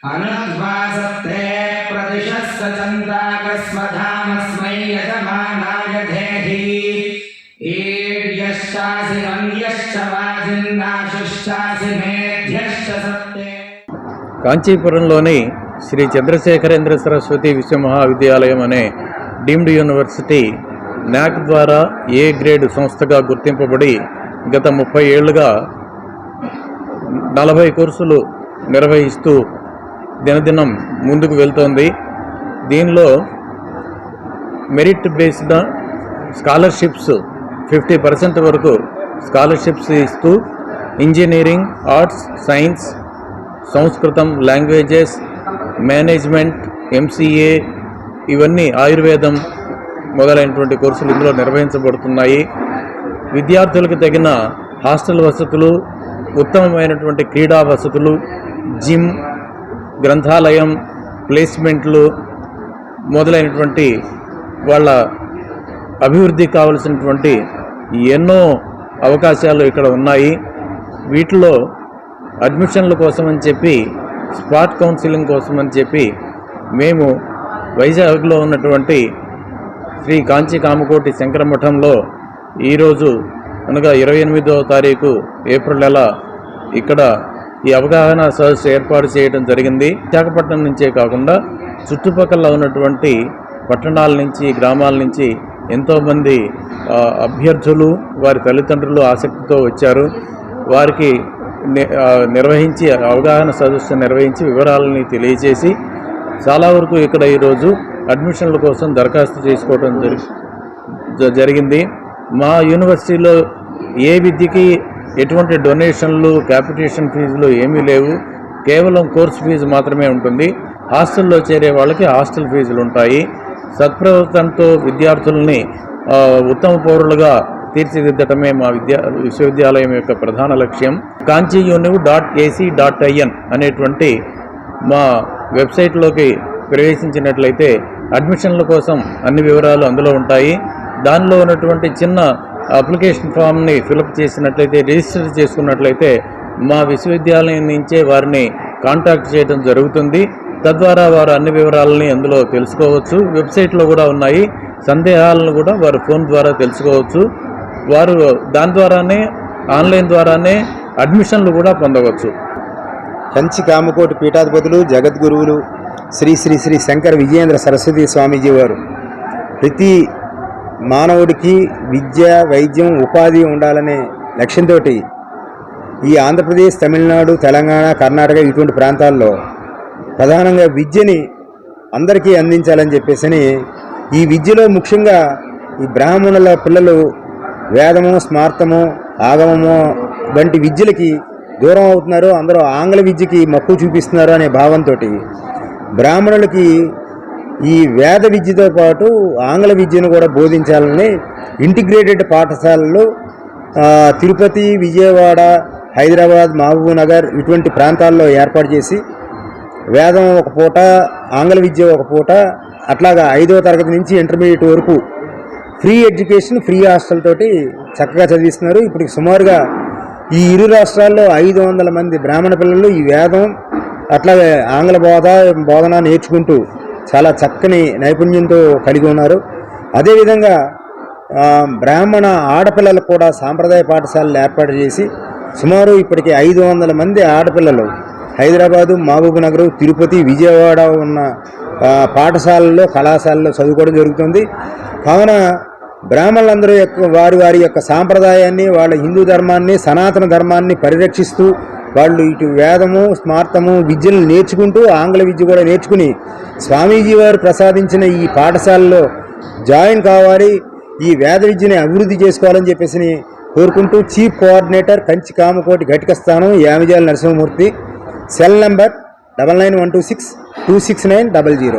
अनुद्वासत्ते प्रतिशः सचन्ताकस्मधामस्मै यजमानाय धेहि ईड्यश्चासि वन्द्यश्च वाजिन्नाशुश्चासि मेध्यश्च सत्ते। కాంచీపురంలోని శ్రీ చంద్రశేఖరేంద్ర సరస్వతి విశ్వమహావిద్యాలయం అనే deemed university NAAC ద్వారా ఏ గ్రేడ్ సంస్థగా గుర్తింపబడి గత 30 ఏళ్లుగా 40 కోర్సులు నిర్వహిస్తూ దినదినం ముందుకు వెళ్తోంది. దీనిలో మెరిట్ బేస్డ్ స్కాలర్షిప్స్ 50% వరకు స్కాలర్షిప్స్ ఇస్తూ ఇంజనీరింగ్, ఆర్ట్స్, సైన్స్, సంస్కృతం, లాంగ్వేజెస్, మేనేజ్మెంట్, MCA ఇవన్నీ, ఆయుర్వేదం మొదలైనటువంటి కోర్సులు ఇందులో నిర్వహించబడుతున్నాయి. విద్యార్థులకు తగిన హాస్టల్ వసతులు, ఉత్తమమైనటువంటి క్రీడా వసతులు, జిమ్, గ్రంథాలయం, ప్లేస్మెంట్లు మొదలైనటువంటి వాళ్ళ అభివృద్ధికి కావలసినటువంటి ఎన్నో అవకాశాలు ఇక్కడ ఉన్నాయి. వీటిలో అడ్మిషన్ల కోసం అని చెప్పి, స్పాట్ కౌన్సిలింగ్ కోసం అని చెప్పి మేము వైజాగ్లో ఉన్నటువంటి శ్రీ కాంచీ కామకోటి శంకర మఠంలో ఈరోజు అనగా 28వ తారీఖు ఏప్రిల్ నెల ఇక్కడ ఈ అవగాహన సదస్సు ఏర్పాటు చేయడం జరిగింది. విశాఖపట్నం నుంచే కాకుండా చుట్టుపక్కల ఉన్నటువంటి పట్టణాల నుంచి, గ్రామాల నుంచి ఎంతోమంది అభ్యర్థులు, వారి తల్లిదండ్రులు ఆసక్తితో వచ్చారు. వారికి నిర్వహించి అవగాహన సదస్సు నిర్వహించి వివరాలని తెలియజేసి చాలా వరకు ఇక్కడ ఈరోజు అడ్మిషన్ల కోసం దరఖాస్తు చేసుకోవడం జరిగింది. మా యూనివర్సిటీలో ఏ విద్యకి ఎటువంటి డొనేషన్లు, క్యాపిటేషన్ ఫీజులు ఏమీ లేవు. కేవలం కోర్సు ఫీజు మాత్రమే ఉంటుంది. హాస్టల్లో చేరే వాళ్ళకి హాస్టల్ ఫీజులు ఉంటాయి. సత్ప్రవర్తనతో విద్యార్థుల్ని ఉత్తమ పౌరులుగా తీర్చిదిద్దటమే మా విశ్వవిద్యాలయం యొక్క ప్రధాన లక్ష్యం. kanchiuniv.ac.in అనేటువంటి మా వెబ్సైట్లోకి ప్రవేశించినట్లయితే అడ్మిషన్ల కోసం అన్ని వివరాలు అందులో ఉంటాయి. దానిలో ఉన్నటువంటి చిన్న అప్లికేషన్ ఫామ్ని ఫిలప్ చేసినట్లయితే, రిజిస్టర్ చేసుకున్నట్లయితే మా విశ్వవిద్యాలయం నుంచే వారిని కాంటాక్ట్ చేయడం జరుగుతుంది. తద్వారా వారు అన్ని వివరాలని అందులో తెలుసుకోవచ్చు. వెబ్సైట్లో కూడా ఉన్నాయి. సందేహాలను కూడా వారు ఫోన్ ద్వారా తెలుసుకోవచ్చు. వారు దాని ద్వారానే, ఆన్లైన్ ద్వారానే అడ్మిషన్లు కూడా పొందవచ్చు. కంచి కామకోటి పీఠాధిపతులు, జగద్గురువులు శ్రీ శ్రీ శ్రీ శంకర విజయేంద్ర సరస్వతి స్వామీజీ వారు ప్రతి మానవుడికి విద్య, వైద్యం, ఉపాధి ఉండాలనే లక్ష్యంతో ఈ ఆంధ్రప్రదేశ్, తమిళనాడు, తెలంగాణ, కర్ణాటక ఇటువంటి ప్రాంతాల్లో ప్రధానంగా విద్యని అందరికీ అందించాలని చెప్పేసి ఈ విద్యలో ముఖ్యంగా ఈ బ్రాహ్మణుల పిల్లలు వేదము, స్మార్తము, ఆగమము వంటి విద్యలకి దూరం అవుతున్నారు. అందరూ ఆంగ్ల విద్యకి మక్కువ చూపిస్తున్నారు అనే భావంతో బ్రాహ్మణులకి ఈ వేద విద్యతో పాటు ఆంగ్ల విద్యను కూడా బోధించాలని ఇంటిగ్రేటెడ్ పాఠశాలలు తిరుపతి, విజయవాడ, హైదరాబాద్, మహబూబ్నగర్ ఇటువంటి ప్రాంతాల్లో ఏర్పాటు చేసి వేదం ఒక పూట, ఆంగ్ల విద్య ఒక పూట, అట్లాగా 5వ తరగతి నుంచి ఇంటర్మీడియట్ వరకు ఫ్రీ ఎడ్యుకేషన్, ఫ్రీ హాస్టల్ తోటి చక్కగా చదివిస్తున్నారు. ఇప్పుడు సుమారుగా ఈ ఇరు రాష్ట్రాల్లో 500 మంది బ్రాహ్మణ పిల్లలు ఈ వేదం అట్లాగే ఆంగ్ల బోధన నేర్చుకుంటూ చాలా చక్కని నైపుణ్యంతో కలిగి ఉన్నారు. అదేవిధంగా బ్రాహ్మణ ఆడపిల్లలకు కూడా సాంప్రదాయ పాఠశాలలు ఏర్పాటు చేసి సుమారు ఇప్పటికి 500 మంది ఆడపిల్లలు హైదరాబాదు, మహబూబ్నగర్, తిరుపతి, విజయవాడ ఉన్న పాఠశాలల్లో, కళాశాలలో చదువుకోవడం జరుగుతుంది. కావున బ్రాహ్మణులందరూ వారి వారి యొక్క సాంప్రదాయాన్ని, వాళ్ళ హిందూ ధర్మాన్ని, సనాతన ధర్మాన్ని పరిరక్షిస్తూ వాళ్ళు ఇటు వేదము, స్మార్తము విద్యను నేర్చుకుంటూ ఆంగ్ల విద్య కూడా నేర్చుకుని స్వామీజీ వారు ప్రసాదించిన ఈ పాఠశాలలో జాయిన్ కావాలి, ఈ వేద విద్యని అభివృద్ధి చేసుకోవాలని చెప్పేసి కోరుకుంటూ చీఫ్ కోఆర్డినేటర్ కంచి కామకోటి ఘటిక స్థానం యామిజాల నరసింహమూర్తి. Cell number 9912626900.